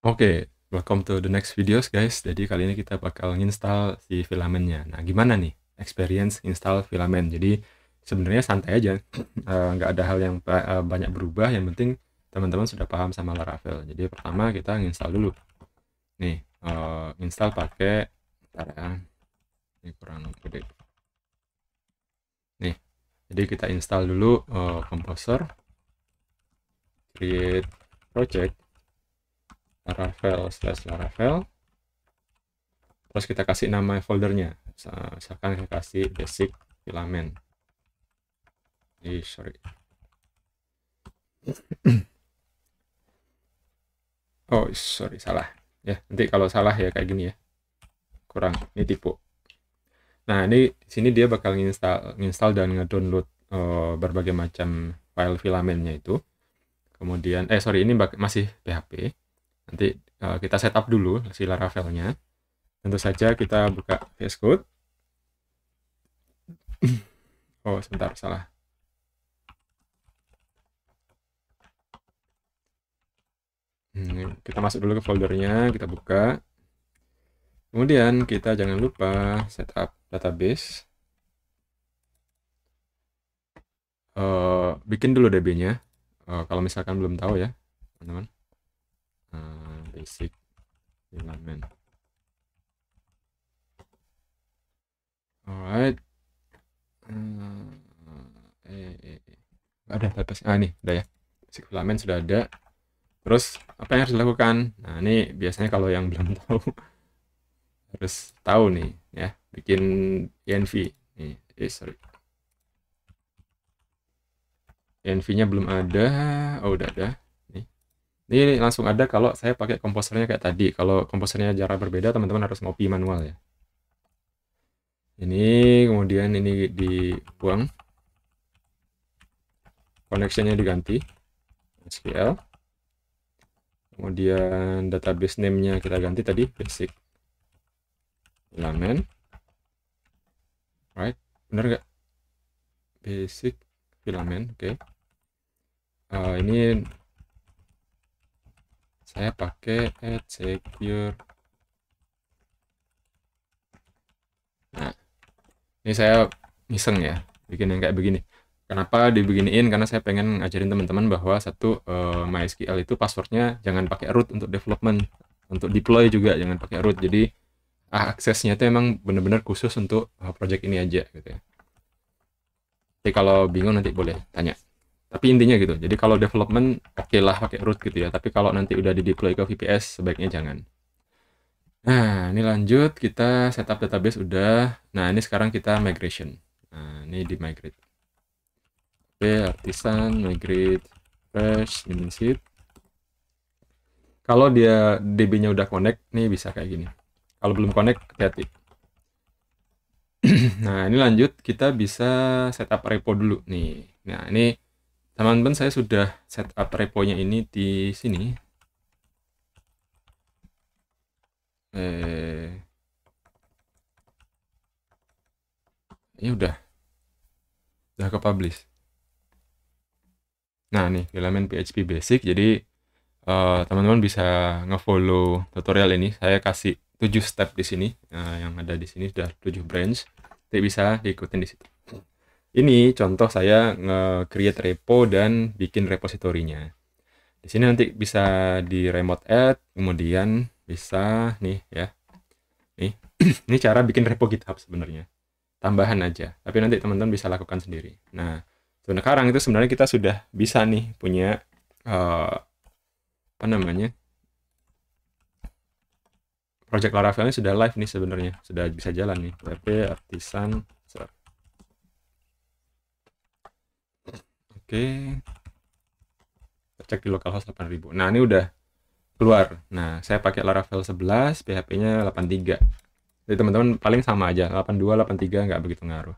Oke, welcome to the next videos guys. Jadi kali ini kita bakal nginstal si filamennya. Nah, gimana nih experience install filamen? Jadi sebenarnya santai aja, nggak ada hal yang banyak berubah. Yang penting teman-teman sudah paham sama Laravel. Jadi pertama kita nginstal dulu. Nih, install pakai, bentar ya, ini kurang gede. Nih, jadi kita install dulu Composer, create project, Laravel/Laravel. Terus kita kasih nama foldernya. Misalkan kita kasih basic filament. Sorry. Oh, sorry, salah. Ya, nanti kalau salah ya kayak gini ya. Kurang, ini tipu. Nah, ini di sini dia bakal nginstal dan ngedownload berbagai macam file filamennya itu. Kemudian, sorry, ini masih PHP. Nanti kita setup dulu si Laravelnya. Tentu saja kita buka VS Code. Oh, sebentar, salah. Kita masuk dulu ke foldernya, kita buka. Kemudian kita jangan lupa setup database. Bikin dulu DB-nya. Kalau misalkan belum tahu ya, teman-teman. Basic filament. Alright. Ada database. Ini udah ya. Basic filament sudah ada. Terus apa yang harus dilakukan? Nah, ini biasanya kalau yang belum tahu harus tahu nih ya, bikin env nih. Sorry. Env-nya belum ada. Oh, udah ada. Ini langsung ada kalau saya pakai komposernya kayak tadi. Kalau komposernya jarak berbeda, teman-teman harus ngopi manual ya. Ini kemudian ini dibuang. Connection-nya diganti. SQL. Kemudian database name-nya kita ganti tadi, basic filament. Right? Bener nggak? Basic filament, oke. Ini saya pakai secure. Nah, ini saya iseng ya, bikin yang kayak begini. Kenapa dibeginiin? Karena saya pengen ngajarin teman-teman bahwa satu, MySQL itu passwordnya jangan pakai root untuk development, untuk deploy juga jangan pakai root. Jadi aksesnya itu emang benar-benar khusus untuk project ini aja gitu ya. Jadi kalau bingung nanti boleh tanya. Tapi intinya gitu. Jadi kalau development oke lah pakai root gitu ya. Tapi kalau nanti udah di deploy ke VPS sebaiknya jangan. Nah, ini lanjut kita setup database udah. Nah, ini sekarang kita migration. Nah, ini di migrate. Artisan migrate fresh minset. Kalau dia DB-nya udah connect, nih bisa kayak gini. Kalau belum connect, hati-hati. Nah, ini lanjut kita bisa setup repo dulu nih. Nah, ini teman-teman saya sudah setup reponya ini di sini. Ini udah ke publish. Nah, nih filament PHP basic. Jadi teman-teman bisa ngefollow tutorial ini. Saya kasih 7 step di sini. Yang ada di sini sudah 7 branch. Jadi bisa diikutin di situ. Ini contoh saya nge-create repo dan bikin repositorinya. Di sini nanti bisa di remote add, kemudian bisa nih ya. Nih, ini cara bikin repo GitHub sebenarnya. Tambahan aja, tapi nanti teman-teman bisa lakukan sendiri. Nah, sekarang itu sebenarnya kita sudah bisa nih punya apa namanya? Project Laravel ini sudah live nih sebenarnya, sudah bisa jalan nih. WP Artisan. Oke. Cek di localhost 8000. Nah, ini udah keluar. Nah, saya pakai Laravel 11, PHP-nya 83. Jadi teman-teman paling sama aja, 82, 83 nggak begitu ngaruh.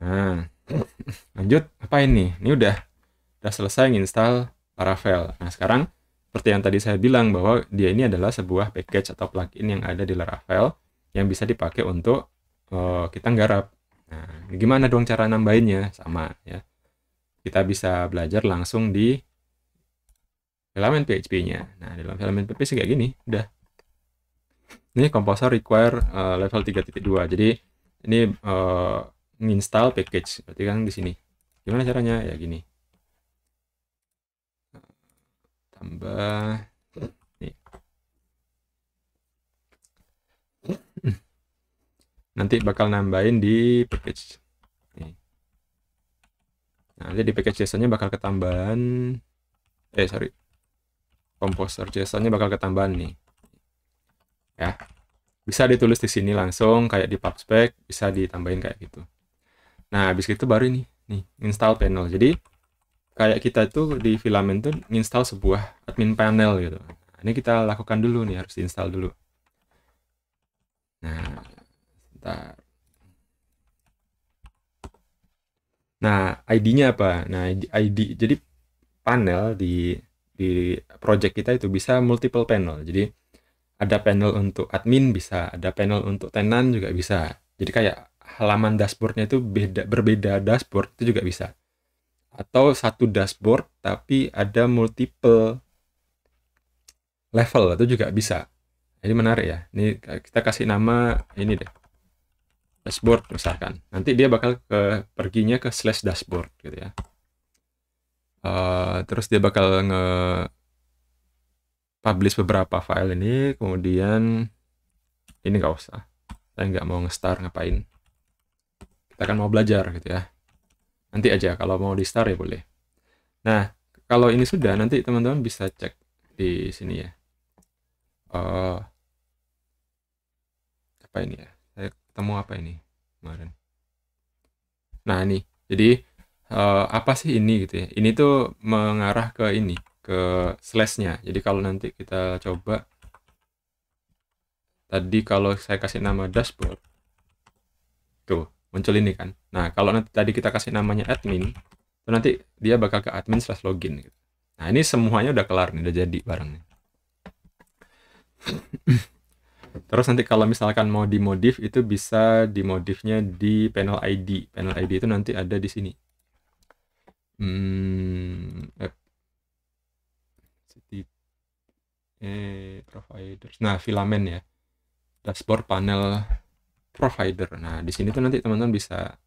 Nah, lanjut apa ini? Ini udah selesai nginstal Laravel. Nah, sekarang seperti yang tadi saya bilang bahwa dia ini adalah sebuah package atau plugin yang ada di Laravel yang bisa dipakai untuk kita nggarap. Nah, gimana dong cara nambahinnya? Sama ya. Kita bisa belajar langsung di filamen PHP-nya. Nah, dalam filamen PHP sih kayak gini, udah. Ini Composer require level 3.2. Jadi ini nginstall package. Berarti kan di sini. Gimana caranya? Ya gini. Tambah nih. Nanti bakal nambahin di package. Nih. Nah, nanti di package JSON-nya bakal ketambahan Composer JSON-nya bakal ketambahan nih. Ya. Bisa ditulis di sini langsung kayak di PubSpec, bisa ditambahin kayak gitu. Nah, habis itu baru nih install panel. Jadi kayak kita tuh di Filament tuh install sebuah admin panel gitu. Nah, ini kita lakukan dulu nih, harus diinstal dulu. Nah, sebentar. Nah, ID-nya apa? Nah, ID jadi panel di project kita itu bisa multiple panel. Jadi ada panel untuk admin bisa, ada panel untuk tenan juga bisa. Jadi kayak halaman dashboardnya itu berbeda dashboard itu juga bisa. Atau satu dashboard tapi ada multiple level itu juga bisa. Jadi menarik ya. Ini kita kasih nama ini deh. Dashboard misalkan. Nanti dia bakal perginya ke /dashboard gitu ya. Terus dia bakal publish beberapa file ini, kemudian ini nggak usah, saya nggak mau nge-start ngapain, kita kan mau belajar gitu ya, nanti aja kalau mau di start ya boleh. Nah, kalau ini sudah, nanti teman-teman bisa cek di sini ya, apa ini ya, saya ketemu apa ini kemarin. Nah ini, jadi apa sih ini gitu ya, ini tuh mengarah ke ini, ke slash-nya. Jadi kalau nanti kita coba, tadi kalau saya kasih nama dashboard, tuh muncul ini kan. Nah, kalau nanti tadi kita kasih namanya admin, itu nanti dia bakal ke admin/login gitu. Nah, ini semuanya udah kelar nih, udah jadi barangnya. Terus nanti kalau misalkan mau dimodif, itu bisa dimodifnya di panel ID. Panel ID itu nanti ada di sini. Providers. Nah, Filament ya. Dashboard panel provider. Nah, di sini tuh nanti teman-teman bisa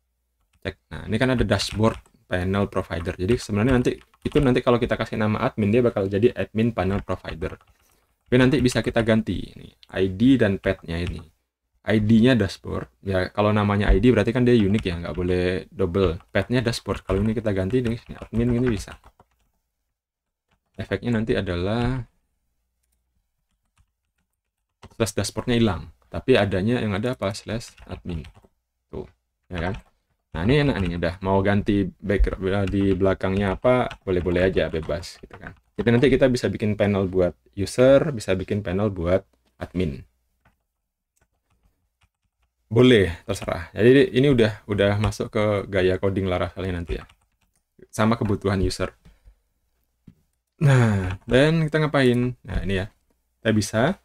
cek. Nah, ini kan ada dashboard panel provider. Jadi sebenarnya nanti kalau kita kasih nama admin, dia bakal jadi admin panel provider. Tapi nanti bisa kita ganti ini ID dan path-nya ini. ID-nya dashboard. Ya, kalau namanya ID berarti kan dia unik ya, nggak boleh double. Path-nya dashboard. Kalau ini kita ganti di sini admin, ini bisa. Efeknya nanti adalah slash dashboardnya hilang, tapi adanya yang ada apa, /admin tuh ya kan. Nah ini enak nih, udah mau ganti background di belakangnya apa, boleh-boleh aja, bebas gitu kan. Jadi nanti kita bisa bikin panel buat user, bisa bikin panel buat admin, boleh, terserah. Jadi ini udah masuk ke gaya coding Laravel nanti ya, sama kebutuhan user. Nah, dan kita ngapain? Nah ini ya, kita bisa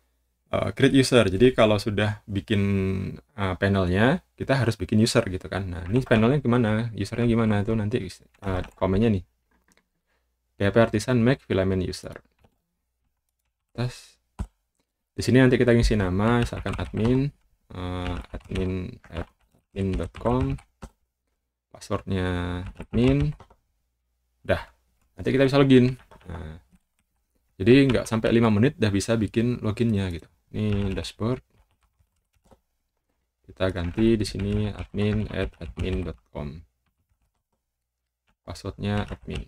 create user. Jadi kalau sudah bikin panelnya, kita harus bikin user gitu kan. Nah, ini panelnya gimana? Usernya gimana? Itu nanti komennya nih. PHP Artisan make filament user. Terus di sini nanti kita ngisi nama, misalkan admin, admin@admin.com, passwordnya admin. Udah, nanti kita bisa login. Nah, jadi nggak sampai 5 menit udah bisa bikin loginnya gitu. Ini dashboard. Kita ganti di sini admin@admin.com. Passwordnya admin.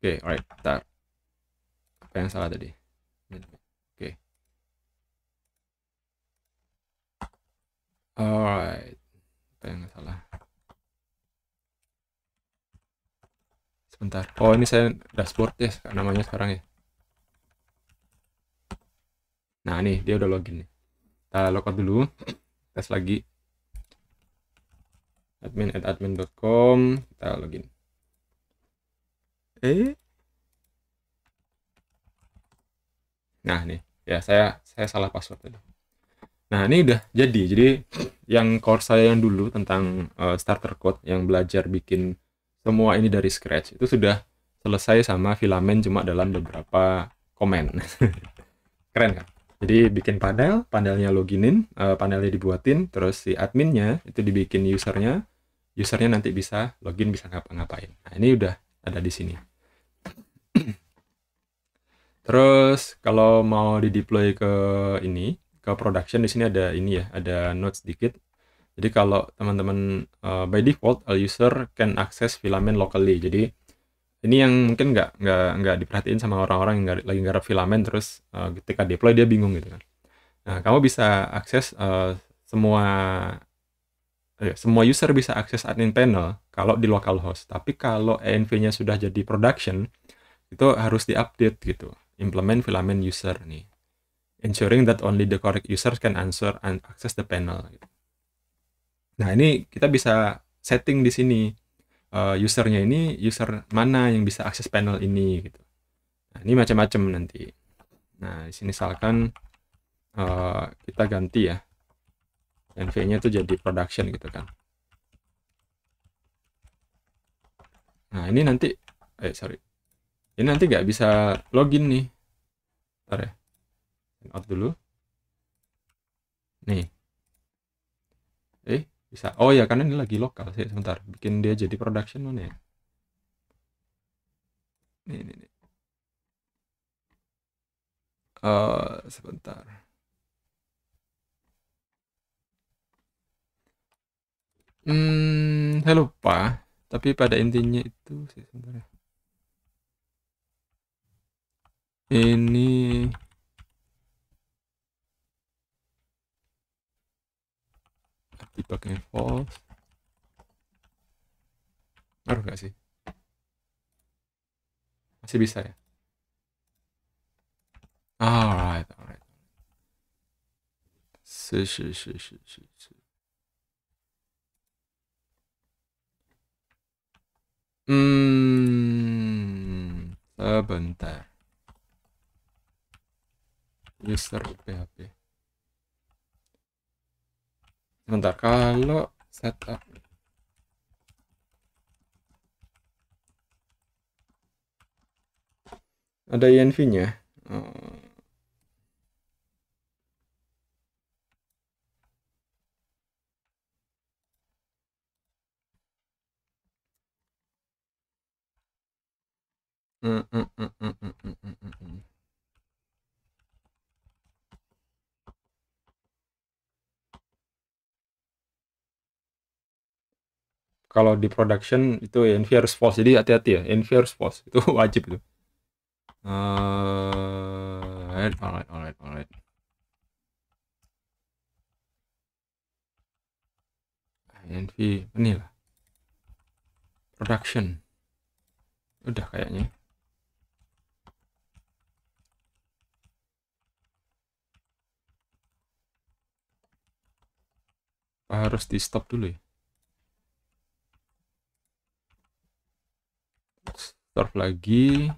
Oke, alright. Bentar. Apa yang salah tadi? Oke. Alright. Apa yang salah? Sebentar. Oh, ini saya dashboard ya namanya sekarang ya. Nah, nih dia udah login nih. Kita logout dulu. Tes lagi. admin@admin.com, kita login. Nah, nih. Ya, saya salah password tadi. Nah, ini udah jadi. Jadi yang course saya yang dulu tentang starter code yang belajar bikin semua ini dari scratch itu sudah selesai sama filamen cuma dalam beberapa komen. Keren kan? Jadi bikin panel, panelnya loginin, panelnya dibuatin, terus si adminnya itu dibikin usernya, usernya nanti bisa login, bisa ngapa-ngapain. Nah, ini udah ada di sini. Terus kalau mau di-deploy ke ini, ke production, di sini ada ini ya, ada note sedikit. Jadi kalau teman-teman by default, all user can access filament locally. Jadi ini yang mungkin nggak diperhatiin sama orang-orang yang lagi garap filament, terus ketika deploy dia bingung gitu kan. Nah, kamu bisa akses semua semua user bisa akses admin panel kalau di localhost. Tapi kalau env-nya sudah jadi production, itu harus diupdate gitu. Implement filament user nih. Ensuring that only the correct users can answer and access the panel. Gitu. Nah, ini kita bisa setting di sini. Usernya ini user mana yang bisa akses panel ini gitu. Nah, ini macam-macam nanti. Nah, di sini misalkan kita ganti ya. NV-nya itu jadi production gitu kan. Nah, ini nanti sorry. Ini nanti nggak bisa login nih. Bentar ya. Out dulu. Nih. Bisa. Oh ya, karena ini lagi lokal sih. Sebentar. Bikin dia jadi production mana ya? Nih. Sebentar. Saya lupa. Tapi pada intinya itu sih sebentar. Ini debugnya false. Ngaruh nggak sih? Masih bisa ya? Alright. Sebentar. User PHP. Sebentar, kalau setup ada env-nya. Kalau di production itu env harus false, jadi hati-hati ya, env harus false, itu wajib itu. Alright. Env ini lah, production, udah kayaknya. Harus di stop dulu ya. Stop lagi.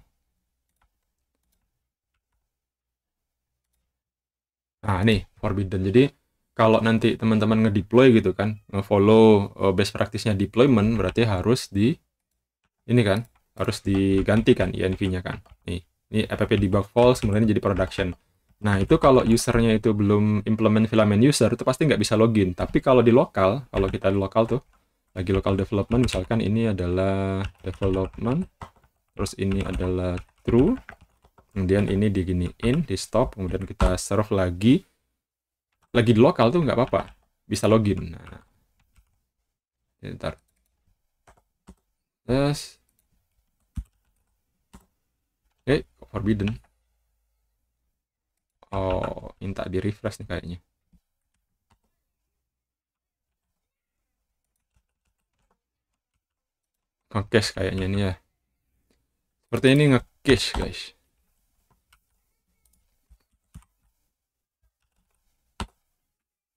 Nah, nih forbidden. Jadi kalau nanti teman-teman ngedeploy gitu kan, nge-follow best practice-nya deployment, berarti harus di ini kan, harus digantikan env-nya kan. Ini app debug false, kemudian jadi production. Nah, itu kalau usernya itu belum implement filament user, itu pasti nggak bisa login. Tapi kalau di lokal, kalau kita di lokal tuh, lagi local development, misalkan ini adalah development, terus ini adalah true, kemudian ini diginiin, di stop, kemudian kita serve lagi di lokal tuh nggak apa-apa, bisa login. Nah, ntar. Terus, kok forbidden? Oh, minta di refresh nih kayaknya. Nge-cache kayaknya nih ya. Seperti ini nge-cache guys.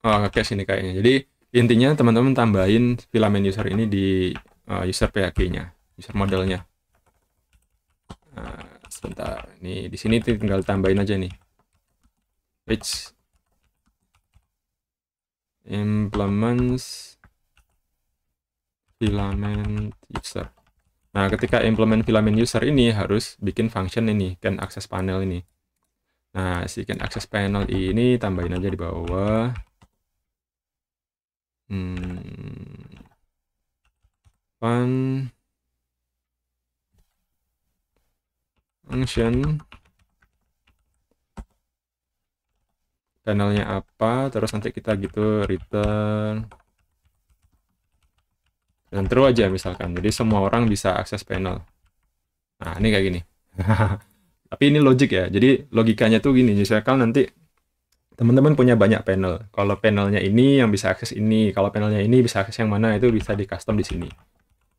Oh, nge-cache ini kayaknya. Jadi intinya teman-teman tambahin filament user ini di user PHP-nya, user modelnya. Nah, sebentar. Nih di sini tinggal tambahin aja nih. Page implements filament user. Nah, ketika implement filament user ini harus bikin function ini, can access panel ini. Nah, si can access panel ini tambahin aja di bawah. Function panelnya apa, terus nanti kita gitu return dan true aja misalkan. Jadi semua orang bisa akses panel. Nah, ini kayak gini. Tapi ini logic ya. Jadi logikanya tuh gini, misalkan nanti teman-teman punya banyak panel. Kalau panelnya ini yang bisa akses ini, kalau panelnya ini bisa akses yang mana, itu bisa di custom di sini.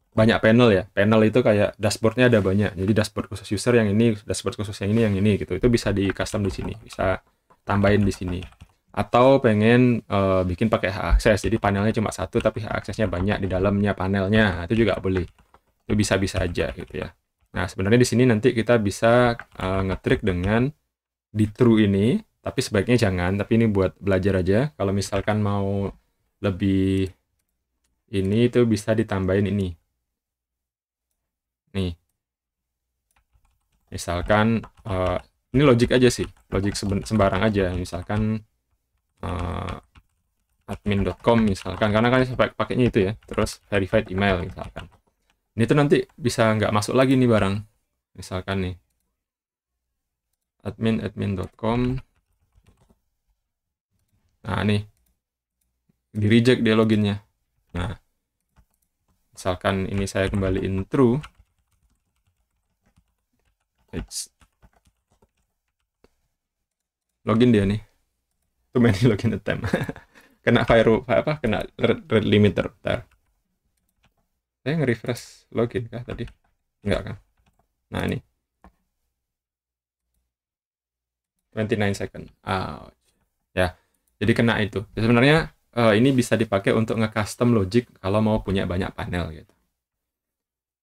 Banyak panel ya. Panel itu kayak dashboardnya ada banyak. Jadi dashboard khusus user yang ini, dashboard khusus yang ini gitu. Itu bisa di custom di sini. Bisa tambahin di sini. Atau pengen bikin pakai hak akses. Jadi panelnya cuma satu tapi hak aksesnya banyak di dalamnya panelnya. Nah, itu juga boleh. Itu bisa-bisa aja gitu ya. Nah, sebenarnya di sini nanti kita bisa nge-trick dengan di true ini, tapi sebaiknya jangan. Tapi ini buat belajar aja. Kalau misalkan mau lebih ini itu bisa ditambahin ini. Nih. Misalkan ini logik aja sih. Logik sembarang aja. Misalkan admin.com misalkan. Karena kan saya pakainya itu ya. Terus verified email misalkan. Ini tuh nanti bisa nggak masuk lagi nih barang. Misalkan nih. admin.com. Nah, nih. Di reject dia loginnya. Nah. Misalkan ini saya kembaliin true. Login dia nih. Too many login attempt. Kena firewall apa? Kena red limiter. Bentar. Saya nge-refresh login kah tadi? Enggak kan? Nah, ini. 29 second. Ya. Jadi kena itu. Ya, sebenarnya ini bisa dipakai untuk nge-custom logic kalau mau punya banyak panel gitu.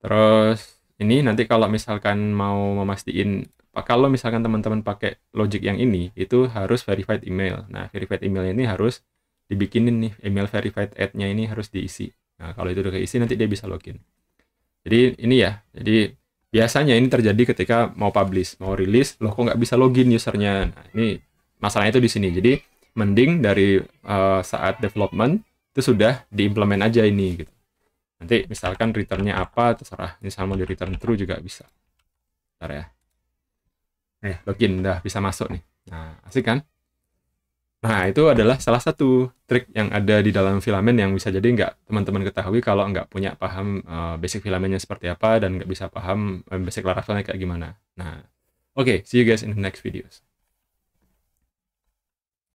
Terus ini nanti kalau misalkan mau memastikan kalau misalkan teman-teman pakai logic yang ini itu harus verified email. Nah, verified email ini harus dibikinin nih, email verified ad-nya ini harus diisi. Nah, kalau itu udah keisi nanti dia bisa login. Jadi ini ya. Jadi biasanya ini terjadi ketika mau publish, mau rilis, loh kok nggak bisa login usernya. Nah, ini masalahnya itu di sini. Jadi mending dari saat development itu sudah diimplement aja ini gitu. Nanti misalkan returnnya apa terserah. Misal mau di return true juga bisa. Bentar ya. Login udah bisa masuk nih. Nah, asik kan? Nah, itu adalah salah satu trik yang ada di dalam filament yang bisa jadi nggak teman-teman ketahui kalau nggak punya paham basic filamennya seperti apa dan nggak bisa paham basic Laravelnya kayak gimana. Nah, oke, see you guys in the next videos.